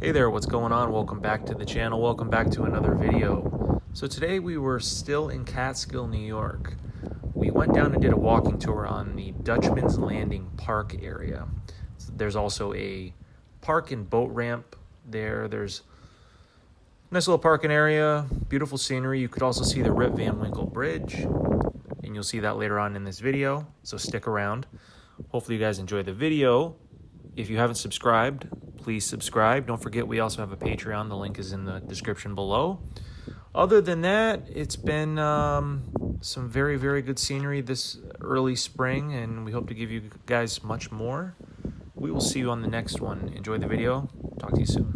Hey there, what's going on? Welcome back to the channel. Welcome back to another video. So today we were still in Catskill, New York. We went down and did a walking tour on the Dutchman's Landing Park area. So there's also a park and boat ramp there. There's a nice little parking area, beautiful scenery. You could also see the Rip Van Winkle Bridge, and you'll see that later on in this video, so stick around. Hopefully you guys enjoy the video. If you haven't subscribed, please subscribe. Don't forget we also have a Patreon. The link is in the description below. Other than that, it's been some very, very good scenery this early spring, and we hope to give you guys much more. We will see you on the next one. Enjoy the video. Talk to you soon.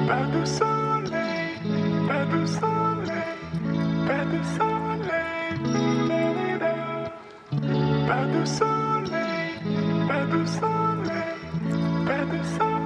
Pas de soleil, pas de soleil, pas de soleil, pas de soleil, pas de soleil, pas de soleil.